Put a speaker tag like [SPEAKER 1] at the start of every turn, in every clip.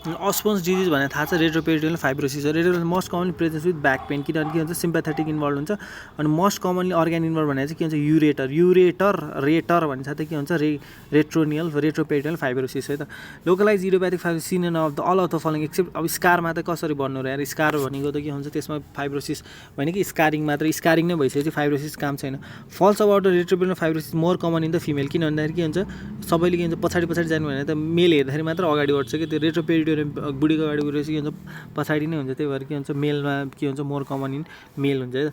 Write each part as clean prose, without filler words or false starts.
[SPEAKER 1] अस्पोन्स disease भनेर थाहा छ रेट्रोपेरिटोनियल फाइब्रोसिस हो retro most commonly presents with back pain किनभने के हुन्छ सिम्प्याथेटिक इन्भल्भ हुन्छ अनि मोस्ट कमनली अर्ग्यान इन्भल्भ भनेर चाहिँ के हुन्छ रेटर भन्ने साथै के हुन्छ रेट्रोपेरिटोनियल फाइब्रोसिस है त localized idiopathic fibrosis seen of the all of the following except अब स्कारमा त कसरी भन्नु र यार स्कार भनेको त के हुन्छ त्यसमा फाइब्रोसिस होइन कि स्कारिङ मात्र स्कारिङ नै भइसकेपछि फाइब्रोसिस काम छैन false about the retroperitoneal fibrosis more common in the female किन भन्दाखेरि के हुन्छ सबैले के हुन्छ पछाडि जानु भने त मेल हेर्दाखेरि मात्र अगाडि बढ्छ कि त्यो रेट्रोपेरिटोनियल बुढीको अगाडि गएपछि के हुन्छ पछाडि नै हुन्छ त्यही भएर के हुन्छ मेलमा के हुन्छ मोर कमन इन मेल हुन्छ है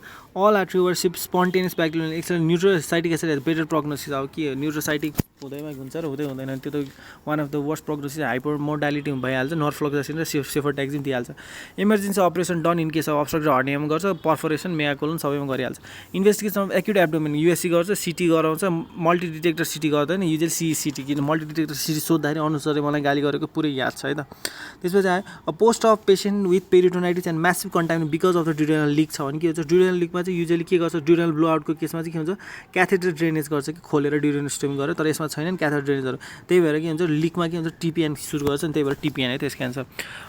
[SPEAKER 1] अल आर ट्रिभरसिप spontaneous bacterial external neutrocytic ascites better prognosis अब के न्युट्रोसाइटिक हुँदैमा हुन्छ र हुँदैन त्यो त one of the worst prognosis hyper mortality भइहाल्छ नर्फ्लोक्सासिन र सेफरट्याक्सिन दिइहाल्छ emergency operation done in case of obstructed हर्नियामा गर्छ पर्फोरेसन मेगाकोलन सबैमा गरिहाल्छ investigation of acute abdomen USG गर्छ सिटी गराउँछ मल्टी डिटेक्टर सिटी गर्दैन युजली सिटी किन मल्टी डिटेक्टर सिटी सोद्धाखेरि अनुसारले मलाई गाली गरेको पुरै याद छ है त त्यसपछि आयो a post of patient with peritonitis and massive contamination because of the duodenal leak छ भने के हुन्छ ड्युरेनल लिकमा चाहिँ युजली के गर्छ ड्युरेनल ब्लो आउटको केसमा चाहिँ के हुन्छ क्याथेटर ड्रेनेज गर्छ कि खोलेर ड्युरेनल स्टिम गरेर तर यसमा छैनन् क्याथेटर ड्रेनेजहरू त्यही भएर के हुन्छ लिकमा के हुन्छ टिपिएन सुरु गर्छ नि त्यही भएर टिपिएन है त्यस क्यान्सर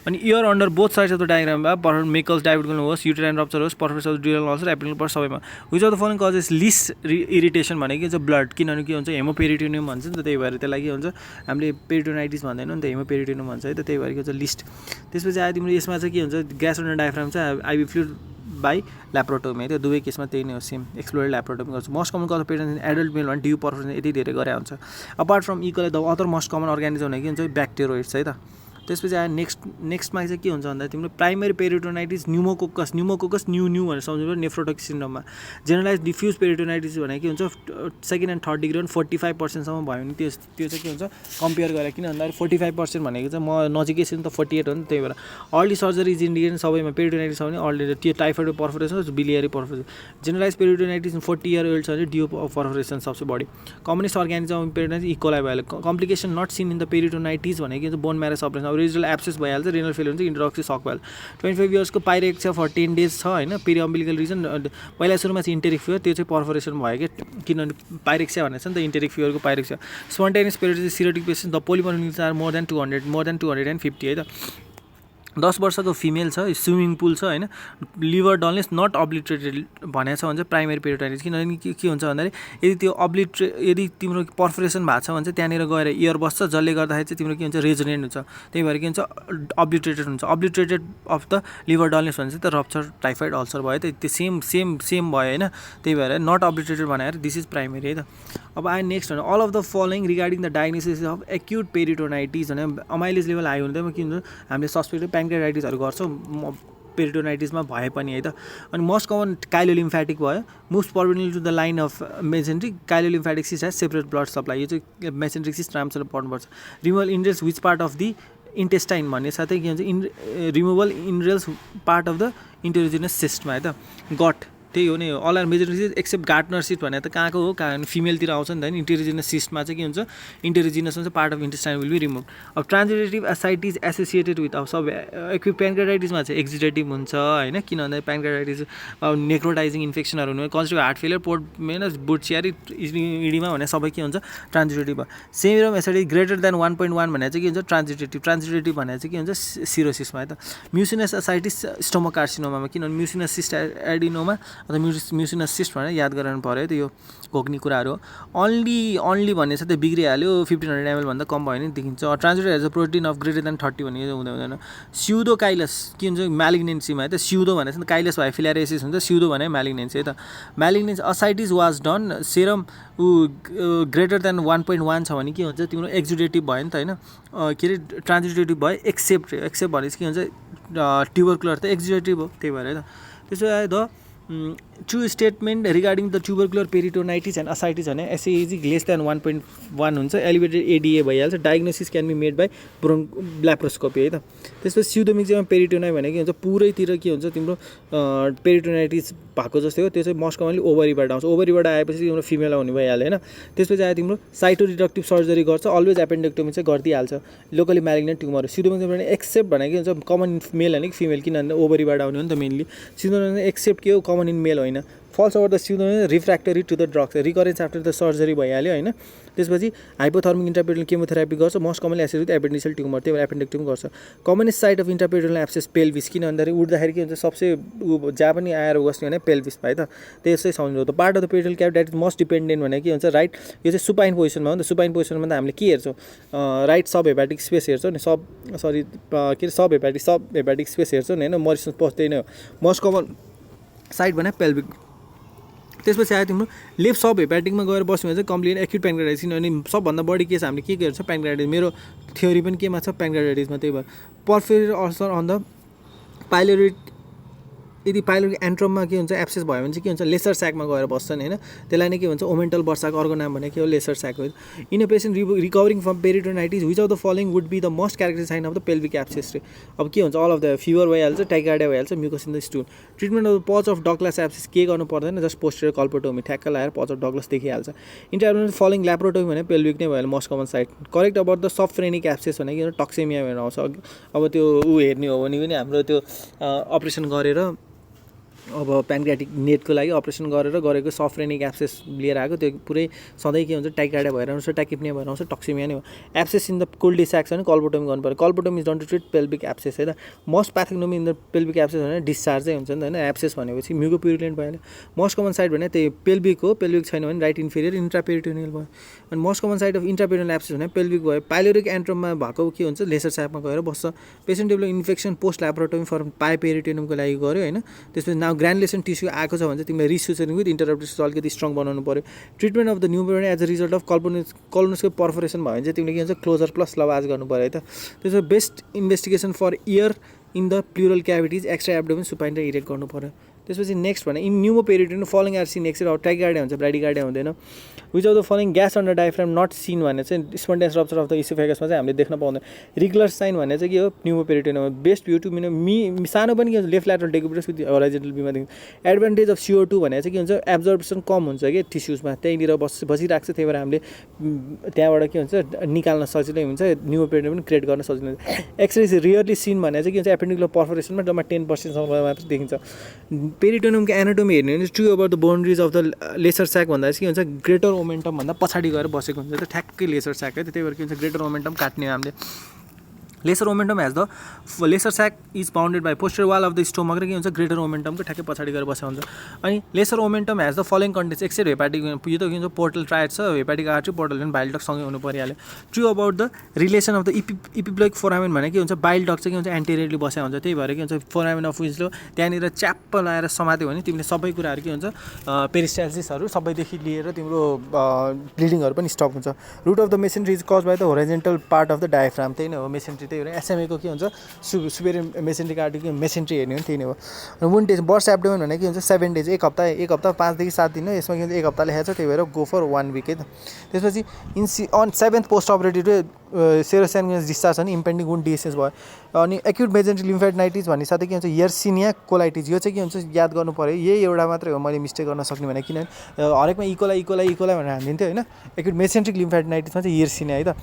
[SPEAKER 1] अनि air under both sides of the डायग्राममा पर्फर मेकल्स डायबिटिकल होस् युटेराइन रप्चर होस् पर्फरेस अफ ड्युरेनल अल्सर एप्रिकल पर्छ सबैमा which of the following causes list irritation भनेको के हुन्छ ब्लड किनभने के हुन्छ हेमोपेरिटोनियम भन्छ नि त त्यही भएर त्यसलाई के हुन्छ हामीले पेरिटोनाइटिस भन्दैनौँ नि त हेमोपेरिटोनियम भन्छ है त त्यही भएर के हुन्छ लिस्ट त्यसपछि आयो तिम्रो यसमा चाहिँ के हुन्छ ग्यास्ट्रोनल डायफ्राम चाहिँ आइबी फ्लुइड बाई ल्याप्रोटोमी त्यो दुवै केसमा त्यही नै हो सेम एक्सप्लोरेड ल्याप्रोटोमी गर्छ most common cause parent adult male भने ड्यू पर्फरेसन यति धेरै गरे हुन्छ apart from E coli the other most common organism भने के हुन्छ ब्याक्टेरोइड्स है त त्यसपछि आयो नेक्स्टमा चाहिँ के हुन्छ भन्दा तिम्रो प्राइमेरी पेरिटोनाइटिस न्युमोकोकस न्यू भनेर सम्झिनु नेफ्रोटिक सिन्ड्रोममा जेनरलाइज डिफ्युज पेरिटोनाइटिस भनेको के हुन्छ सेकेन्ड एन्ड थर्ड डिग्री 45%सम्म भयो भने त्यो चाहिँ के हुन्छ कम्पेयर गरेर किन भन्दाखेरि 45% भनेको चाहिँ म नजिकै छु नि त 48 हो नि त्यही भएर अर्ली सर्जरी इज इन्डिकेसन सबैमा पेरिटोनाइटिस छ भने अर्ली त्यो typhoid perforation biliary perforation generalized peritonitis 40 year old छ भने डियो पर्फोरेसन सबसे बढी कम्युनिस्ट अर्गानिजम पेरिटोनाइटिस इक्वलाई भयो complication not seen in the peritonitis भनेको के bone marrow suppression regional abscess भइहाल्छ रेनल फेल हुन्छ इन्ट्रोक्सी सक भइहाल्छ 25 इयर्सको पाइरेक्सिया फर 10 डेज छ होइन पेरिअम्बिलिकल रिजन पहिला सुरुमा चाहिँ इन्टेरिक फिवर त्यो चाहिँ पर्फोरेसन भयो कि किनभने पाइरेक्सिया भनेको छ नि त इन्टेरिक फिवरको pyrexia spontaneous peritonitis cirrhotic patient the polymorphs are more than 250 है त 10 वर्षको फिमेल छ स्विमिङ पुल छ होइन लिभर डलनेस नट अब्लिट्रेटेड भनेको छ भने चाहिँ प्राइमेरी पेरिटोनाइटिस किनभने के हुन्छ भन्दाखेरि यदि त्यो यदि तिम्रो पर्फोरेसन भएको छ भने चाहिँ त्यहाँनिर गएर इयर बस्छ जसले गर्दाखेरि चाहिँ तिम्रो के हुन्छ रेजोनेन्ट हुन्छ त्यही भएर के हुन्छ अब्लिट्रेटेड अफ द लिभर डलनेस भने चाहिँ त रप्चर टाइफाइड अल्सर भयो त त्यो सेम भयो होइन त्यही भएर नट अब्लिट्रेटेड भनेर दिस इज प्राइमेरी है त अब आयो नेक्स्ट भने all of the following regarding the diagnosis of acute peritonitis भने अमाइलेज लेभल हाई हुँदैन के हुन्छ हामीले सस्पेक्टेड प्यान्क्रियाटाइटिसहरू गर्छौँ पेरिटोनाइटिसमा भए पनि है त अनि मोस्ट कमन काइलोलिम्फेटिक भयो most permanent to the line of mesenteric chylolymphatic cyst has separate blood supply यो चाहिँ मेसेन्ट्रिक सिस्ट राम्रोसँग पढ्नुपर्छ removal entails which part of the intestine भन्ने साथै के हुन्छ removal entails part of the enterogenous सिस्टमा है त गट त्यही हो नि all are major disease except Gartner cyst भने त कहाँको हो कहाँ फिमेलतिर आउँछ नि त होइन इन्टेरोजिनस सिस्टमा चाहिँ के हुन्छ इन्टेरोजिनसमा चाहिँ part of intestine will be remove अब ट्रान्जिटेटिभ एसाइटिस एसोसिएटेड विथ अब सब एक्युट प्यान्क्रियाटाइटिसमा चाहिँ एक्जिटेटिभ हुन्छ होइन किन भन्दा प्यान्क्रियाटाइटिस अब नेक्रोटाइजिङ इन्फेक्सनहरू हुने कन्स्टिट्युट हार्ट फेलियर होइन बुटचियारी इडीमा भने सबै के हुन्छ ट्रान्जिटेटिभ भयो सेमिरम एसाइटिस ग्रेटर देन 1.1 भने चाहिँ के हुन्छ ट्रान्जिटेटिभ भने चाहिँ के हुन्छ सिरोसिसमा है त म्युसिनस एसाइटिस स्टोमक कार्सिनोमामा किनभने म्युसिनस सिस्ट एडिनोमा अथवा म्युसिनस सिस्ट भनेर याद गराउनु पऱ्यो त यो घोक्ने कुराहरू अन्ली भन्ने चाहिँ बिग्रिहाल्यो 1500 ml भन्दा कम भयो भने देखिन्छ transudated as a protein of greater than 30 भन्ने हुँदैन स्युडो काइलस के हुन्छ म्यालिग्नेन्सीमा है त स्युडो भने चाहिँ काइलस भयो फिलारियासिस हुन्छ स्युडो भने म्यालिग्नेन्सी है त malignancy ascites was done serum greater than 1.1 छ भने के हुन्छ तिम्रो एक्जुडेटिभ भयो नि त होइन के अरे ट्रान्जिटेटिभ भयो एक्सेप्ट भनेपछि के हुन्छ ट्युबरकुलर त एक्जुडेटिभ हो त्यही भएर है त त्यसो आयो the true statement regarding the tubercular peritonitis and ascites भने एसएजी लेस देन 1.1 हुन्छ एलिभेटेड एडिए भइहाल्छ diagnosis can be made by laparoscopy है त त्यसपछि स्युडोमिक्सियम पेरिटोनाइ भनेको के हुन्छ पुरैतिर के हुन्छ तिम्रो पेरिटोनाइटिस भएको जस्तै हो त्यो चाहिँ मोस्ट कमनली ओभरीबाट आउँछ ओभरीबाट आएपछि तिम्रो फिमेल हुने भइहाल्यो होइन त्यसपछि आयो तिम्रो साइटोरिडक्टिभ सर्जरी गर्छ अलवेज एपेन्डेक्टोमी चाहिँ गरिदिइहाल्छ लोकली म्यालिग्नेन्ट ट्युमर स्युडोमिक्सियम भने एक्सेप्ट भनेको के हुन्छ कमन मेल होइन कि फिमेल किनभने ओभरीबाट आउने हो नि त मेनली स्युडोमिक्सियम एक्सेप्ट के हो कमन इन मेल होइन falls over the stimulus refractory to the drugs recurrence after the surgery भइहाल्यो होइन त्यसपछि हाइपोथर्मिक इन्ट्रापेरिटोनियल केमोथेरापी गर्छ most commonly associated with appendiceal tumour त्यही भएर एपेन्डेक्टोमी गर्छ commonest site of intraperitoneal abscess pelvis किन भन्दाखेरि उठ्दाखेरि के हुन्छ सबसे जहाँ पनि आएर बस्ने भने पेल्भिस भयो त त्यसै सम्झिनु त part of the peritoneal cavity that is most dependent भने के हुन्छ राइट यो चाहिँ सुपाइन पोजिसनमा हो नि त सुपाइन पोजिसनमा त हामीले के हेर्छौँ राइट सब हेपाटिक स्पेस हेर्छौँ नि के अरे सब हेपाटिक स्पेस हेर्छौँ नि होइन मरिसन पस्दैन मोस्ट कमन साइड भने पेल्भिक त्यसपछि आयो तिम्रो लेफ्ट सब हेपाटिकमा गएर बस्यो भने चाहिँ कम्प्लिट एक्युट प्यान्क्रियाटाइटिस किनभने सबभन्दा बढी केस हामीले के हेर्छ प्यान्क्रियाटाइटिस मेरो थ्योरी पनि केमा छ प्यान्क्रियाटाइटिसमा त्यही भएर पर्फेरियर अल्सर अन द पाइलोरी यदि पाइलोरिक एन्ट्रममा के हुन्छ एब्सेस भयो भने चाहिँ के हुन्छ लेसर स्याकमा गएर बस्छन् होइन त्यसलाई नै के भन्छ ओमेन्टल वर्साको अर्को नाम भने के हो लेसर स्याक हो in a patient recovering from peritonitis which of the following would be the most character sign of the pelvic abscess रे अब के हुन्छ अल अफ द फिभर भइहाल्छ टाइकार्डिया भइहाल्छ mucus in the stool treatment of pouch of Douglas abscess के गर्नु पर्दैन just posterior colpotomy ठ्याक्क लगाएर पच अफ डगलस देखिहाल्छ इन्टरभेन्सन फलोइङ ल्याप्रोटोमी भने पेल्भिक नै भयो most common site correct about the subphrenic abscess भने के टक्सेमिया भनेर आउँछ अब त्यो हेर्ने हो भने पनि हाम्रो त्यो अपरेसन गरेर अब प्यान्क्रियाटिक नेटको लागि अपरेसन गरेको सफ्रेनिक एब्सेस लिएर आएको त्यो पुरै सधैँ के हुन्छ टाइकार्डिया भएर आउँछ टाइकिप्निया भएर आउँछ टक्सिमिया नै हो abscess in the cul-de-sac छ भने कल्पोटोमी गर्नु पर्यो colpotomy is done to treat pelvic abscess है त most pathognomonic in the pelvic abscess भने डिस्चार्जै हुन्छ नि त होइन एब्सेस भनेपछि म्युकोप्युरुलेन्ट भइहाल्यो मोस्ट कमन साइड भने त्यही पेल्भिक हो पेल्भिक छैन भने राइट इन्फेरियर इन्ट्रापेरिटोनियल भयो अनि most common site of intraperitoneal abscess भने पेल्भिक भयो पाइलोरिक एन्ट्रममा भएको के हुन्छ लेसर स्याकमा गएर बस्छ patient develop infection post laparotomy for पाइपेरिटोनियमको लागि गऱ्यो होइन त्यसपछि नाउ ग्रानुलेसन टिस्यू आएको छ भने चाहिँ तिमीलाई रिसुचरिङ विथ इन्टरप्टिस अलिकति स्ट्रङ बनाउनु पऱ्यो treatment of the pneumonia as a result of colonoscope perforation भयो भने चाहिँ तिमीले के भन्छ क्लोजर प्लस लवाज गर्नु पऱ्यो है त त्यसमा best investigation for air in the pleural cavities extra abdomen supine र इरेक्ट गर्नु पऱ्यो त्यसपछि नेक्स्ट भने in pneumoperitoneal following are seen except tachycardia हुन्छ ब्राडिकार्डिया हुँदैन which of the following gas under diaphragm not seen भने चाहिँ स्पोन्टेनियस रप्चर अफ द इसोफेगसमा चाहिँ हामीले देख्न पाउँदैन रिगुलर साइन भने चाहिँ के हो न्युमोपेरिटोनियलमा बेस्ट भ्यू टु सानो पनि के हुन्छ left lateral decubitus with horizontal बीमादेखि एडभान्टेज अफ CO2 भने चाहिँ के हुन्छ एब्जर्प्सन कम हुन्छ कि टिस्युजमा त्यहीँनिर बसिरहेको छ त्यही भएर हामीले त्यहाँबाट के हुन्छ निकाल्न सजिलै हुन्छ न्युमोपेरिटोनियल पनि क्रिएट गर्न सजिलो हुन्छ एक्सरे रियरली सिन भने चाहिँ के हुन्छ एपेन्डिकुलर पर्फोरेसनमा जम्मा 10% मात्र देखिन्छ पेरिटोनियमको एनाटोमी हेर्ने भने true about the boundaries of the lesser sac भन्दा चाहिँ के हुन्छ ग्रेटर ओमेन्टम भन्दा पछाडि गएर बसेको हुन्छ त ठ्याक्कै लेसर स्याक है त्यही भएर के हुन्छ ग्रेटर ओमेन्टम काट्ने हामीले lesser omentum has the lesser sac is bounded by posterior wall of the stomach र के हुन्छ ग्रेटर ओमेन्टमको ठ्याक्कै पछाडि गएर बसेको हुन्छ अनि lesser omentum has the following contents except hepatic यो त के हुन्छ पोर्टल ट्रायड छ हेपाटिक आर्टरी पोर्टल पनि बाइल डक सँगै हुनु परिहाल्यो true about the relation of the epiploic foramen भने के हुन्छ बाइल डक चाहिँ के हुन्छ एन्टेरियरली बसेको हुन्छ त्यही भएर के हुन्छ फोरामेन अफ विजलो त्यहाँनिर च्याप्प लगाएर समात्यो भने तिमीले सबै कुराहरू के हुन्छ पेरिस्टाल्सिसहरू सबैदेखि लिएर तिम्रो ब्लिडिङहरू पनि स्टप हुन्छ root of the mesentery is cause by the horizontal part of the diaphragm त्यही नै हो मेसेन्ट्री त्यही भएर एसएमएको के हुन्छ सुपेरियर मेसेन्ट्रिक आर्टरी मेसेन्ट्री हेर्ने हो नि त्यही नै हो वुन डेज बर्स एब्डोमेन भने के हुन्छ 7 डेज एक हप्ता 5 देखि 7 दिन यसमा के हुन्छ एक हप्ता लेखेको छ त्यही भएर गो फर 1 विक है त त्यसपछि on 7th post operative serosanguineous discharge अनि इम्पेन्डिङ वुन्ड डिएसएस भयो अनि एक्युट मेजेन्ट्रिक लिम्फेडाइटिस भन्ने साथै के हुन्छ यर्सिनिया कोलाइटिस यो चाहिँ के हुन्छ याद गर्नु पऱ्यो यही एउटा मात्रै हो मैले मिस्टेक गर्न सक्ने भने किनभने हरेकमा इकोलाई भनेर हानिदिन्थ्यो होइन एक्युट मेसेन्ट्रिक लिम्फेडाइटिसमा चाहिँ यर्सिनिया है त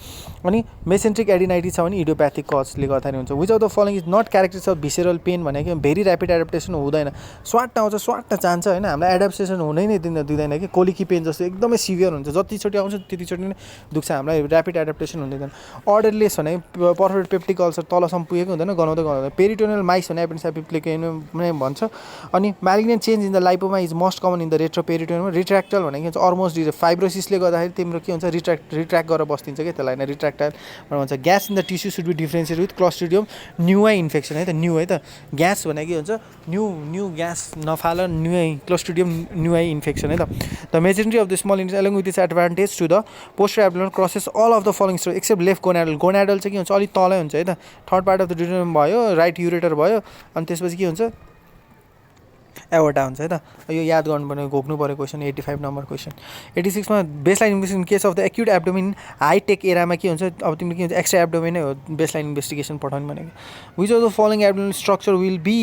[SPEAKER 1] अनि मेसेन्ट्रिक एडिनाइटिस छ भने इडियोप्याथिक कजले गर्दाखेरि हुन्छ which of the following is not characters of visceral pain भनेको भेरी ऱ्यापिड एडाप्टेसन हुँदैन स्वाट आउँछ स्वाट जान्छ होइन हामीलाई एडाप्टेसन हुनै नै दिँदैन कि कोलिकी पेन जस्तो एकदमै सिभियर हुन्छ जतिचोटि आउँछ त्यतिचोटि नै दुख्छ हामीलाई ऱ्यापिड एडाप्टेसन हुँदैन अर्डरलेस भने पर्फेक्ट पेप्टिक अल्सर तलसम्म पुगेको हुँदैन गनाउँदै पेरिटोनियल माइस भने एपेन्डिसाइटिस भन्छ अनि malignant change in the lipoma is most common in the retroperitoneum retractile भनेको हुन्छ अलमोस्ट फाइब्रोसिसले गर्दाखेरि तिम्रो के हुन्छ रिट्र्याक्ट गरेर बस्दिन्छ कि त्यसलाई होइन रिट्र्याक्टाइल भन्छ gas in the tissue should be differentiate with clostridium न्युआई इन्फेक्सन है त न्यू है त ग्यास भनेको के हुन्छ न्यू ग्यास नफाल न्युआई क्लस्ट्रिडियम न्युआई इन्फेक्सन है त the mesentery of the small intestine along with this advantage to the posterior abdominal crosses all of the following structure except left gonadal चाहिँ के हुन्छ अलिक तलै हुन्छ है त third part of the duodenum भयो राइट युरेटर भयो अनि त्यसपछि के हुन्छ एवोर्टा हुन्छ है त यो याद गर्नुपर्ने घोक्नु पऱ्यो क्वेसन 85 नम्बर क्वेसन 86 मा baseline investigation case of the acute abdomen high tech एरामा के हुन्छ अब तिमीले के हुन्छ एक्स्ट्रा एब्डोमिन नै हो बेसलाइन इन्भेस्टिगेसन पठाउनु भनेको which of the following abdominal structure will be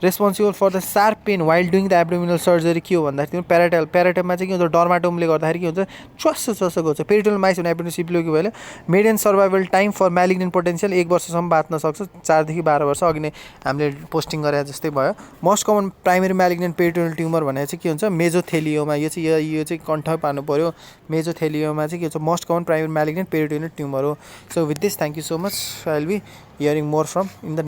[SPEAKER 1] responsible for the sharp pain while doing the abdominal surgery के हो भन्दाखेरि प्याराटाइममा चाहिँ के हुन्छ डर्माटोमले गर्दाखेरि के हुन्छ च्वासो गर्छ। पेरिटोनल माइस भने एपेन्डिसिप्लोकी भइहाल्यो। Median survival time for malignant potential 1 वर्षसम्म बाँच्न सक्छ, 4 देखि 12 वर्ष। अघि नै हामीले पोस्टिङ गरे जस्तै भयो। Most common primary malignant peritoneal tumour भनेको चाहिँ के हुन्छ मेजोथेलियोमा, यो चाहिँ कन्ठ पार्नु पऱ्यो। मेजोथेलियोमा चाहिँ के हुन्छ most common primary malignant peritoneal tumour हो। So with this thank you so much, I will be hearing more from in the